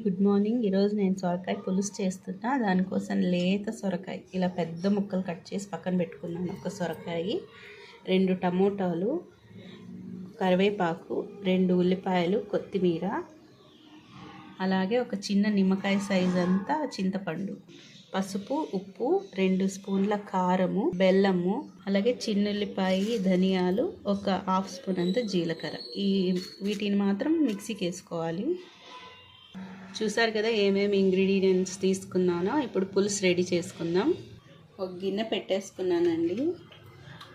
Good morning. ఈరోజు నేను సొరకాయ పులుసు చేస్తున్నా. దానికోసం లేత సొరకాయ ఇలా పెద్ద ముక్కలు కట్ చేసి పక్కన పెట్టుకున్నాను. ఒక సొరకాయ, 2 టమోటాలు, కరివేపాకు, 2 ఉల్లిపాయలు, కొత్తిమీర, అలాగే ఒక చిన్న నిమ్మకాయ సైజ్ అంతా చింతపండు, పసుపు, ఉప్పు, 2 స్పూన్ల కారము, బెల్లము, అలాగే చిన్నుల్లిపాయ, ధనియాలు, ఒక హాఫ్ స్పూన్ అంత జీలకర్ర. వీటిని మాత్రం మిక్సీకి వేసుకోవాలి. చూసారు కదా ఏమేమి ఇంగ్రీడియంట్స్ తీసుకున్నానో. ఇప్పుడు పులుసు రెడీ చేసుకుందాం. ఒక గిన్నె పెట్టేసుకున్నానండి.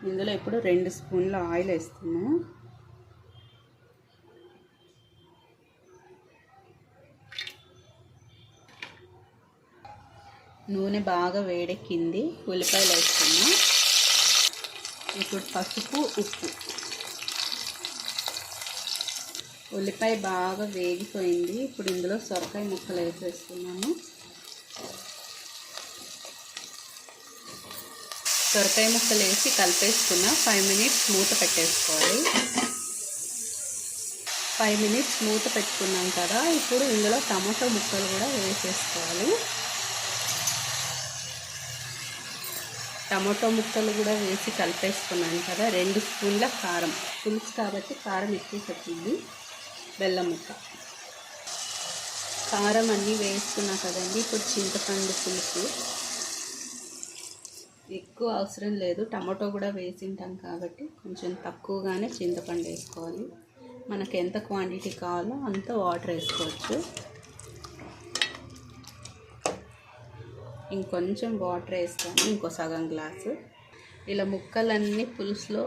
ఇందులో ఇప్పుడు 2 స్పూన్ల ఆయిల్ వేస్తున్నా. నూనె బాగా వేడెక్కింది. ఉల్లిపాయలు వేస్తున్నా. ఇప్పుడు పసుపు, ఉప్పు. ఉల్లిపాయ బాగా వేగిపోయింది. ఇప్పుడు ఇందులో సొరకాయ ముక్కలు వేసేస్తున్నాము. సొరకాయ ముక్కలు వేసి కలిపేసుకున్న 5 మినిట్స్ మూత పెట్టేసుకోవాలి. 5 మినిట్స్ మూత పెట్టుకున్నాం కదా. ఇప్పుడు ఇందులో టమాటో ముక్కలు కూడా వేసేసుకోవాలి. టమాటో ముక్కలు కూడా వేసి కలిపేసుకున్నాను కదా. 2 స్పూన్ల కారం, పులుసు కాబట్టి కారం ఎక్కువ పట్టింది. బెల్లం ముక్క, కారం అన్నీ వేసుకున్నా కదండి. ఇప్పుడు చింతపండు పులుసు ఎక్కువ అవసరం లేదు. టమాటో కూడా వేసింటాం కాబట్టి కొంచెం తక్కువగానే చింతపండు వేసుకోవాలి. మనకు ఎంత క్వాంటిటీ కావాలో అంత వాటర్ వేసుకోవచ్చు. ఇంకొంచెం వాటర్ వేస్తాను, ఇంకో సగం గ్లాసు. ఇలా ముక్కలన్నీ పులుసులో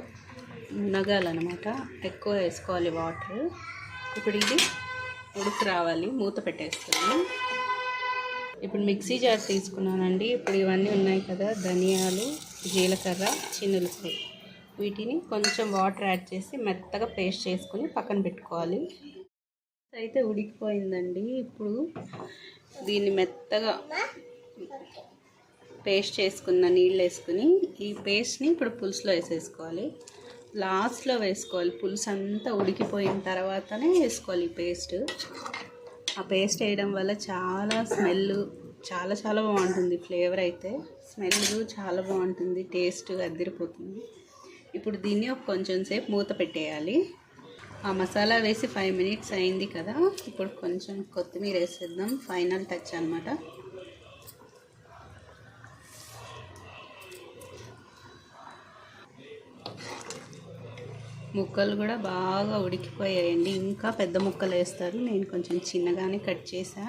మునగాలన్నమాట. ఎక్కువ వేసుకోవాలి వాటర్. ఇప్పుడు ఇది ఉడుకు రావాలి. మూత పెట్టేస్తాను. ఇప్పుడు మిక్సీ జార్ తీసుకున్నానండి. ఇప్పుడు ఇవన్నీ ఉన్నాయి కదా, ధనియాలు, జీలకర్ర, చిన్నులపాయ, వీటిని కొంచెం వాటర్ యాడ్ చేసి మెత్తగా పేస్ట్ చేసుకుని పక్కన పెట్టుకోవాలి. అయితే ఉడికిపోయిందండి. ఇప్పుడు దీన్ని మెత్తగా పేస్ట్ చేసుకున్న నీళ్ళు వేసుకుని ఈ పేస్ట్ని ఇప్పుడు పులుసులో వేసేసుకోవాలి. లాస్ట్లో వేసుకోవాలి. పులుసు అంతా ఉడికిపోయిన తర్వాతనే వేసుకోవాలి ఈ పేస్ట్. ఆ పేస్ట్ వేయడం వల్ల చాలా స్మెల్ చాలా బాగుంటుంది. ఫ్లేవర్ అయితే స్మెల్ చాలా బాగుంటుంది. టేస్ట్ అదిరిపోతుంది. ఇప్పుడు దీన్ని కొంచెం సేపు మూత పెట్టేయాలి. ఆ మసాలా వేసి 5 మినిట్స్ అయింది కదా. ఇప్పుడు కొంచెం కొత్తిమీర వేసేద్దాం. ఫైనల్ టచ్ అన్నమాట. ముక్కలు కూడా బాగా ఉడికిపోయాయండి. ఇంకా పెద్ద ముక్కలు వేస్తారు. నేను కొంచెం చిన్నగానే కట్ చేసా.